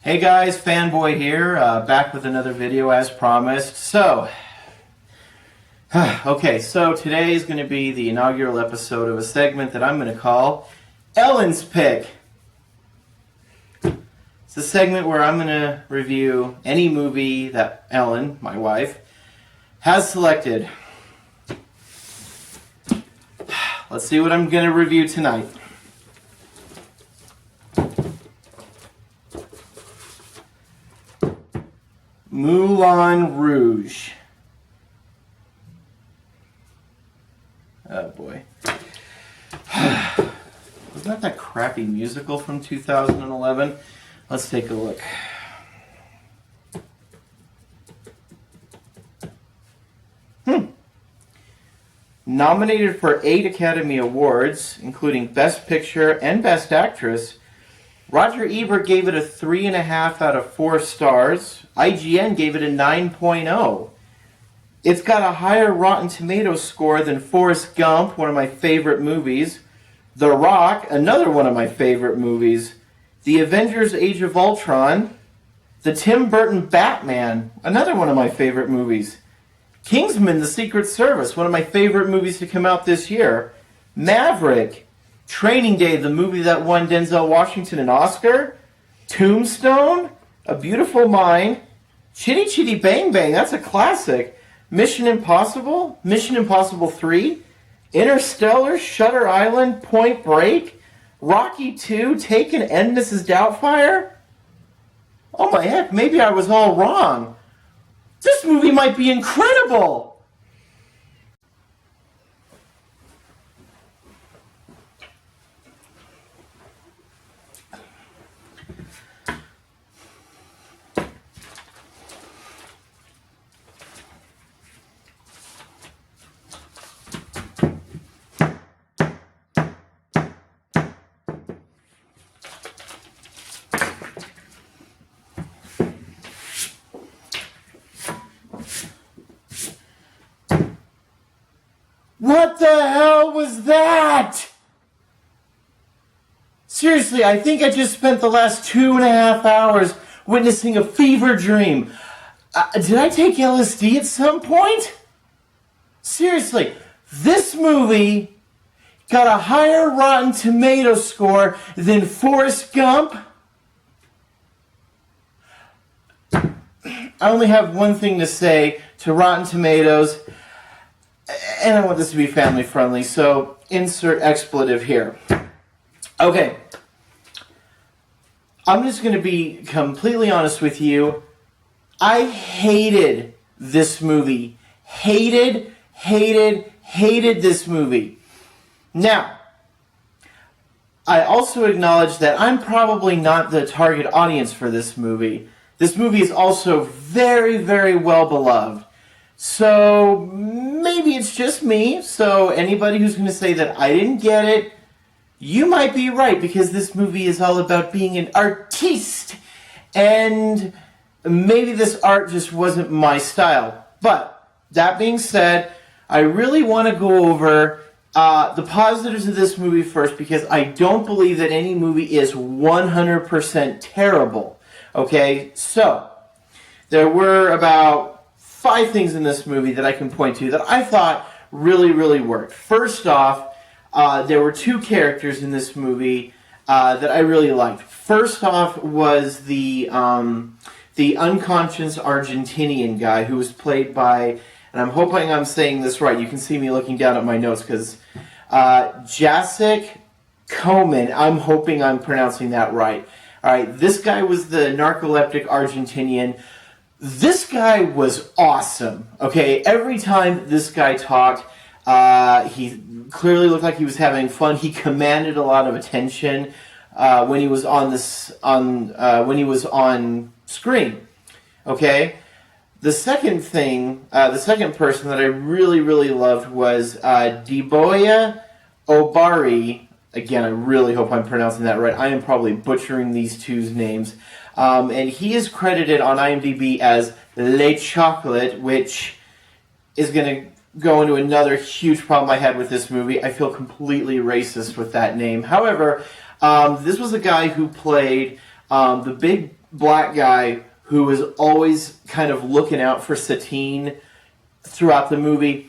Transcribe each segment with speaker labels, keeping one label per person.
Speaker 1: Hey guys, Fanboy here, back with another video as promised. So today is going to be the inaugural episode of a segment that I'm going to call Ellen's Pick. It's a segment where I'm going to review any movie that Ellen, my wife, has selected. Let's see what I'm going to review tonight. Moulin Rouge. Oh boy. Wasn't that crappy musical from 2011? Let's take a look. Nominated for 8 Academy Awards, including Best Picture and Best Actress, Roger Ebert gave it a 3.5 out of 4 stars. IGN gave it a 9.0. It's got a higher Rotten Tomatoes score than Forrest Gump, one of my favorite movies, The Rock, another one of my favorite movies, The Avengers Age of Ultron, the Tim Burton Batman, another one of my favorite movies, Kingsman: The Secret Service, one of my favorite movies to come out this year, Maverick, Training Day, the movie that won Denzel Washington an Oscar, Tombstone, A Beautiful Mind, Chitty Chitty Bang Bang, that's a classic, Mission Impossible 3, Interstellar, Shutter Island, Point Break, Rocky 2, Taken, and Mrs. Doubtfire? Oh my heck, maybe I was all wrong. This movie might be incredible! What the hell was that? Seriously, I think I just spent the last 2.5 hours witnessing a fever dream. Did I take LSD at some point? Seriously, this movie got a higher Rotten Tomatoes score than Forrest Gump. I only have one thing to say to Rotten Tomatoes. And I want this to be family friendly, so insert expletive here. Okay. I'm just going to be completely honest with you. I hated this movie. Hated this movie. Now, I also acknowledge that I'm probably not the target audience for this movie. This movie is also very, very well beloved. So maybe it's just me, so anybody who's going to say that I didn't get it, you might be right, because this movie is all about being an artiste, and maybe this art just wasn't my style. But, that being said, I really want to go over the positives of this movie first, because I don't believe that any movie is 100% terrible. Okay, so, there were about 5 things in this movie that I can point to that I thought really, really worked. First off, there were 2 characters in this movie that I really liked. First off was the unconscious Argentinian guy who was played by, and I'm hoping I'm saying this right, you can see me looking down at my notes, because Jacek Koman, I'm hoping I'm pronouncing that right. Alright, this guy was the narcoleptic Argentinian. This guy was awesome, okay? Every time this guy talked, he clearly looked like he was having fun. He commanded a lot of attention when he was on screen, okay? The second thing, the second person that I really, really loved was Deboya Obari. Again, I really hope I'm pronouncing that right. I am probably butchering these two's names. And he is credited on IMDb as Le Chocolate, which is going to go into another huge problem I had with this movie. I feel completely racist with that name. However, this was a guy who played the big black guy who is always kind of looking out for Satine throughout the movie.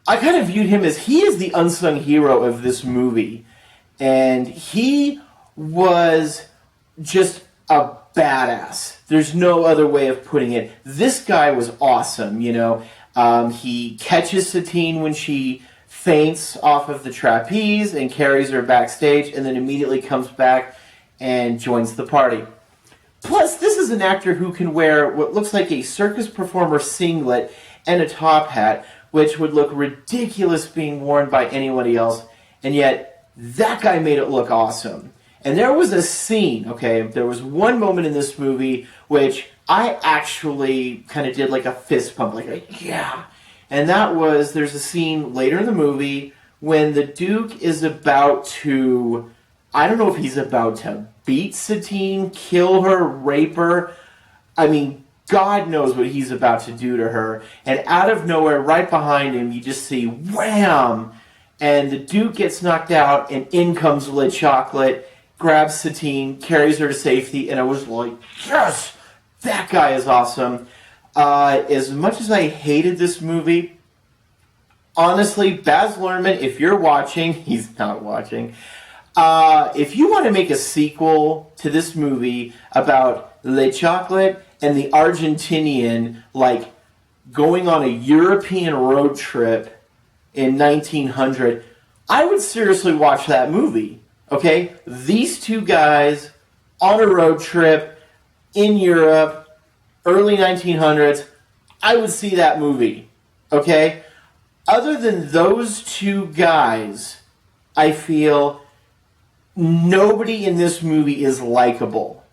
Speaker 1: I kind of viewed him as he is the unsung hero of this movie. And he was just a badass. There's no other way of putting it. This guy was awesome, you know. He catches Satine when she faints off of the trapeze and carries her backstage, and then immediately comes back and joins the party. Plus, this is an actor who can wear what looks like a circus performer singlet and a top hat, which would look ridiculous being worn by anybody else, and yet that guy made it look awesome. And there was a scene, okay, there was one moment in this movie which I actually kind of did like a fist pump, like, yeah. And that was, there's a scene later in the movie when the Duke is about to, I don't know if he's about to beat Satine, kill her, rape her. I mean, God knows what he's about to do to her. And out of nowhere, right behind him, you just see wham! And the Duke gets knocked out, and in comes Le Chocolate, grabs Satine, carries her to safety, and I was like, yes! That guy is awesome. As much as I hated this movie, honestly, Baz Luhrmann, if you're watching, he's not watching, if you want to make a sequel to this movie about Le Chocolate and the Argentinian, like, going on a European road trip in 1900, I would seriously watch that movie, okay? These two guys on a road trip in Europe, early 1900s, I would see that movie, okay? Other than those two guys, I feel nobody in this movie is likable,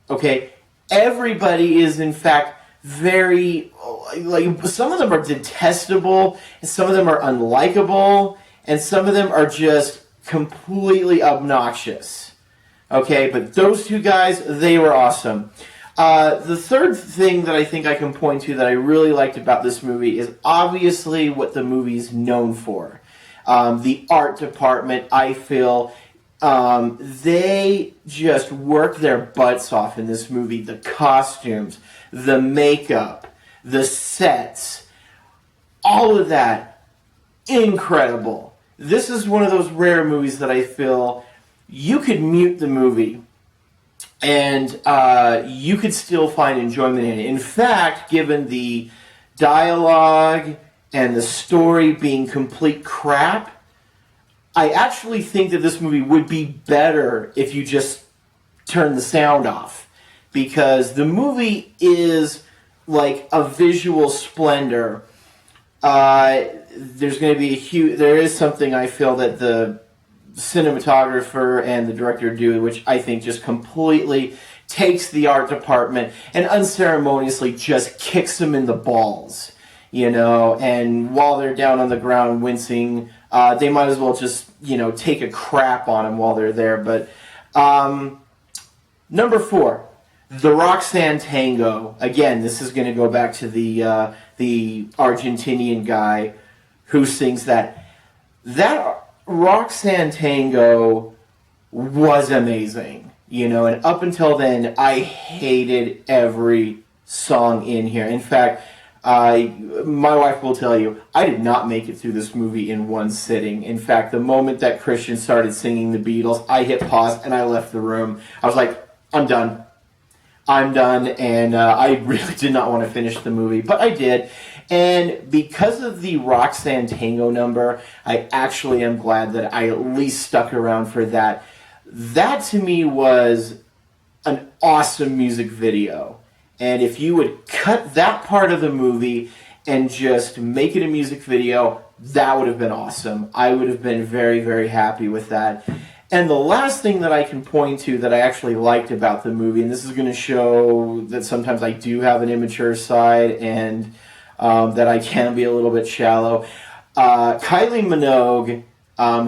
Speaker 1: okay? Everybody is, in fact, very, like, some of them are detestable, and some of them are unlikable, and some of them are just completely obnoxious, okay? But those two guys, they were awesome. The third thing that I think I can point to that I really liked about this movie is obviously what the movie's known for. The art department, I feel, they just worked their butts off in this movie. The costumes, the makeup, the sets, all of that, incredible. This is one of those rare movies that I feel you could mute the movie and you could still find enjoyment in it. In fact, given the dialogue and the story being complete crap, I actually think that this movie would be better if you just turned the sound off. Because the movie is like a visual splendor. There's going to be there is something I feel that the cinematographer and the director do, which I think just completely takes the art department and unceremoniously just kicks them in the balls, you know, and while they're down on the ground wincing, they might as well just, you know, take a crap on them while they're there. But number 4, the Roxanne Tango. Again, this is going to go back to the Argentinian guy who sings that. That Roxanne Tango was amazing, you know, and up until then, I hated every song in here. In fact, my wife will tell you, I did not make it through this movie in one sitting. In fact, the moment that Christian started singing the Beatles, I hit pause and I left the room. I was like, I'm done. And I really did not want to finish the movie, but I did. And because of the Roxanne Tango number, I actually am glad that I at least stuck around for that. That to me was an awesome music video. And if you would cut that part of the movie and just make it a music video, that would have been awesome. I would have been very, very happy with that. And the last thing that I can point to that I actually liked about the movie, and this is going to show that sometimes I do have an immature side and that I can be a little bit shallow. Kylie Minogue,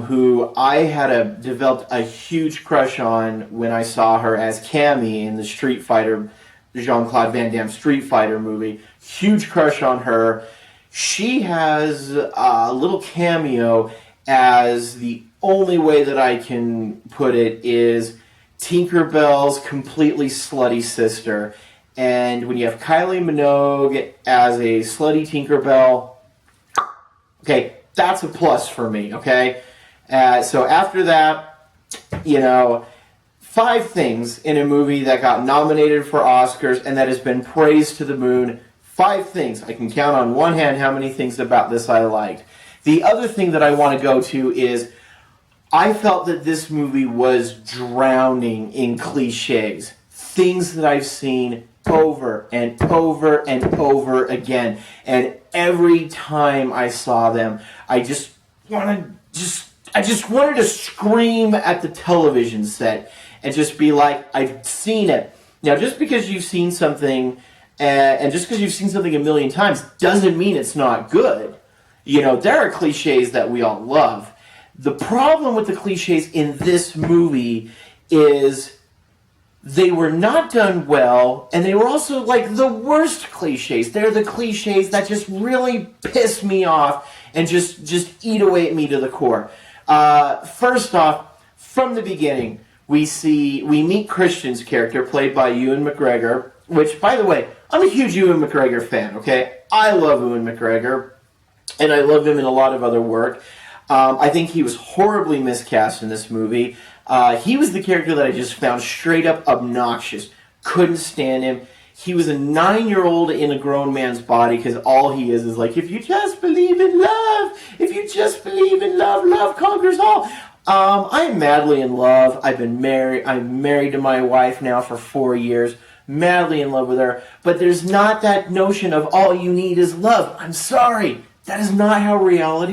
Speaker 1: who I had developed a huge crush on when I saw her as Cammy in the Street Fighter, Jean-Claude Van Damme Street Fighter movie. Huge crush on her. She has a little cameo as the only way that I can put it is Tinkerbell's completely slutty sister. And when you have Kylie Minogue as a slutty Tinkerbell, okay, that's a plus for me, okay? So after that, 5 things in a movie that got nominated for Oscars and that has been praised to the moon. 5 things. I can count on one hand how many things about this I liked. The other thing that I want to go to is I felt that this movie was drowning in cliches. Things that I've seen over and over and over again. And every time I saw them, I just wanted to scream at the television set and just be like, I've seen it. Now, just because you've seen something, and just because you've seen something a million times, doesn't mean it's not good. There are cliches that we all love. The problem with the cliches in this movie is they were not done well, and they were also like the worst cliches. They're the cliches that just really piss me off and just eat away at me to the core. First off, from the beginning, we meet Christian's character, played by Ewan McGregor, which, by the way, I'm a huge Ewan McGregor fan, okay? I love Ewan McGregor, and I love him in a lot of other work. I think he was horribly miscast in this movie. He was the character that I just found straight up obnoxious. Couldn't stand him. He was a 9-year-old in a grown man's body because all he is like, if you just believe in love, if you just believe in love, love conquers all. I am madly in love. I'm married to my wife now for 4 years. Madly in love with her. But there's not that notion of all you need is love. I'm sorry. That is not how reality